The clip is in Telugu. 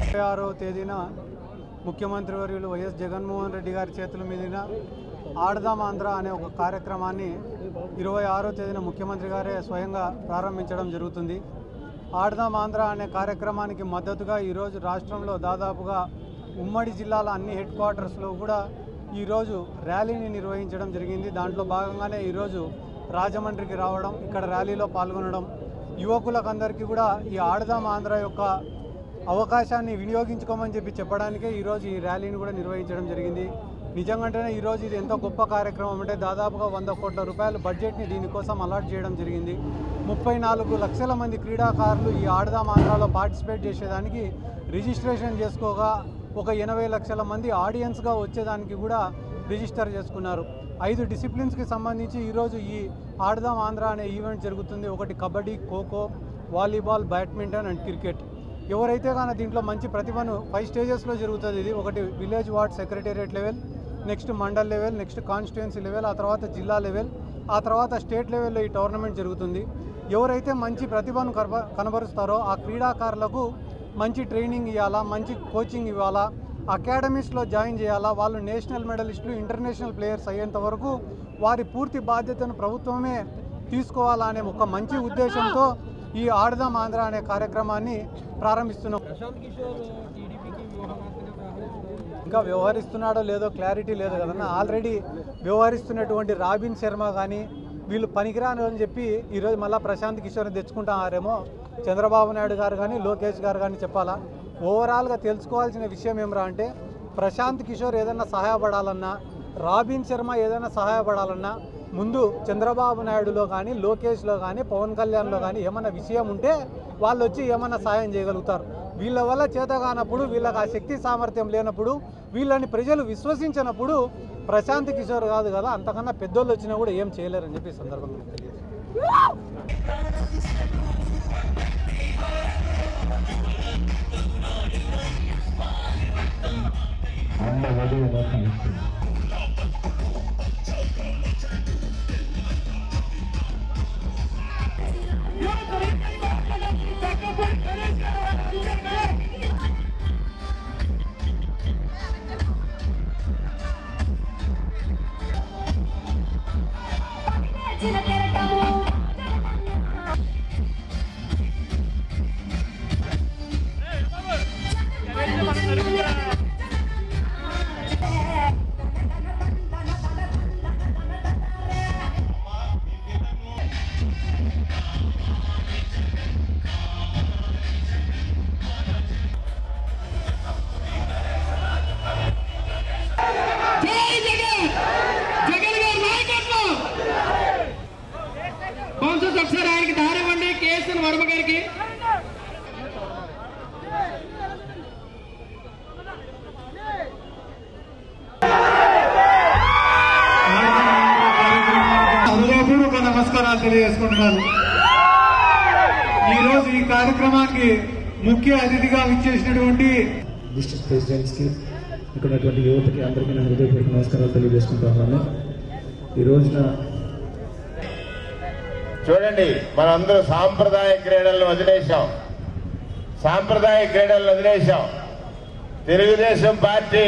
26వ తేదీన ముఖ్యమంత్రి వర్యులు వైఎస్ జగన్మోహన్ రెడ్డి గారి చేతుల మీదున ఆడదాం ఆంధ్ర అనే ఒక కార్యక్రమాన్ని 26వ తేదీన ముఖ్యమంత్రి గారే స్వయంగా ప్రారంభించడం జరుగుతుంది. ఆడదాం ఆంధ్ర అనే కార్యక్రమానికి మద్దతుగా ఈరోజు రాష్ట్రంలో దాదాపుగా ఉమ్మడి జిల్లాల అన్ని హెడ్ క్వార్టర్స్లో కూడా ఈరోజు ర్యాలీని నిర్వహించడం జరిగింది. దాంట్లో భాగంగానే ఈరోజు రాజమండ్రికి రావడం, ఇక్కడ ర్యాలీలో పాల్గొనడం, యువకులకందరికీ కూడా ఈ ఆడదాం ఆంధ్ర యొక్క అవకాశాన్ని వినియోగించుకోమని చెప్పడానికే ఈరోజు ఈ ర్యాలీని కూడా నిర్వహించడం జరిగింది. నిజంగానే ఈరోజు ఇది ఎంతో గొప్ప కార్యక్రమం. అంటే దాదాపుగా 100 కోట్ల రూపాయల బడ్జెట్ని దీనికోసం అలాట్ చేయడం జరిగింది. 34 లక్షల మంది క్రీడాకారులు ఈ ఆడదాం ఆంధ్రాలో పార్టిసిపేట్ చేసేదానికి రిజిస్ట్రేషన్ చేసుకోగా ఒక 80 లక్షల మంది ఆడియన్స్గా వచ్చేదానికి కూడా రిజిస్టర్ చేసుకున్నారు. 5 డిసిప్లిన్స్కి సంబంధించి ఈరోజు ఈ ఆడదాం ఆంధ్ర అనే ఈవెంట్ జరుగుతుంది. ఒకటి kabaddi, kho kho, volleyball, badminton and cricket. ఎవరైతే కానీ దీంట్లో మంచి ప్రతిభను 5 స్టేజెస్లో జరుగుతుంది. ఇది ఒకటి village ward secretariat level, next mandal level, next constituency level, ఆ తర్వాత జిల్లా లెవెల్, ఆ తర్వాత స్టేట్ లెవెల్లో ఈ టోర్నమెంట్ జరుగుతుంది. ఎవరైతే మంచి ప్రతిభను కనబరుస్తారో ఆ క్రీడాకారులకు మంచి ట్రైనింగ్ ఇవ్వాలా, మంచి కోచింగ్ ఇవ్వాలా, అకాడమీస్లో జాయిన్ చేయాలా, వాళ్ళు నేషనల్ మెడలిస్టులు, ఇంటర్నేషనల్ ప్లేయర్స్ అయ్యేంత వరకు వారి పూర్తి బాధ్యతను ప్రభుత్వమే తీసుకోవాలా అనే ఒక మంచి ఉద్దేశంతో ఈ ఆడదాం ఆంధ్ర అనే కార్యక్రమాన్ని ప్రారంభిస్తున్నాం. ఇంకా వ్యవహరిస్తున్నాడో లేదో క్లారిటీ లేదు కదన్నా. ఆల్రెడీ వ్యవహరిస్తున్నటువంటి రాబిన్ శర్మ కానీ వీళ్ళు పనికిరాను అని చెప్పి ఈరోజు మళ్ళీ ప్రశాంత్ కిషోర్ని తెచ్చుకుంటారేమో చంద్రబాబు నాయుడు గారు కానీ లోకేష్ గారు కానీ చెప్పాలా. ఓవరాల్గా తెలుసుకోవాల్సిన విషయం ఏమరా అంటే, ప్రశాంత్ కిషోర్ ఏదైనా సహాయపడాలన్నా, రాబిన్ శర్మ ఏదైనా సహాయపడాలన్నా ముందు చంద్రబాబు నాయుడులో కానీ లోకేష్లో కానీ పవన్ కళ్యాణ్లో కానీ ఏమన్నా విషయం ఉంటే వాళ్ళు వచ్చి ఏమన్నా సాయం చేయగలుగుతారు. వీళ్ళ వల్ల చేత కానప్పుడు, వీళ్ళకి ఆ శక్తి సామర్థ్యం లేనప్పుడు, వీళ్ళని ప్రజలు విశ్వసించినప్పుడు ప్రశాంత్ కిషోర్ కాదు కదా, అంతకన్నా పెద్దోళ్ళు వచ్చినా కూడా ఏం చేయలేరని చెప్పి సందర్భంగా తెలియదు. ఒకసారి ఆయనకి దారి ఇవ్వండి. కేఎస్ఎన్ వర్మ గారికి హృదయపూర్వక నమస్కారాలు తెలియజేసుకుంటున్నాను. ఈరోజు ఈ కార్యక్రమానికి ముఖ్య అతిథిగా విచ్చేసినటువంటి డిస్ట్రిక్ట్ ప్రెసిడెంట్స్కి, ఇక్కడ ఉన్నటువంటి యువతకి అందరికీ నా హృదయపూర్వక నమస్కారాలు తెలియజేసుకుంటున్నాను. ఈ రోజున చూడండి, మనందరూ సాంప్రదాయ క్రీడలను వదిలేశాం. తెలుగుదేశం పార్టీ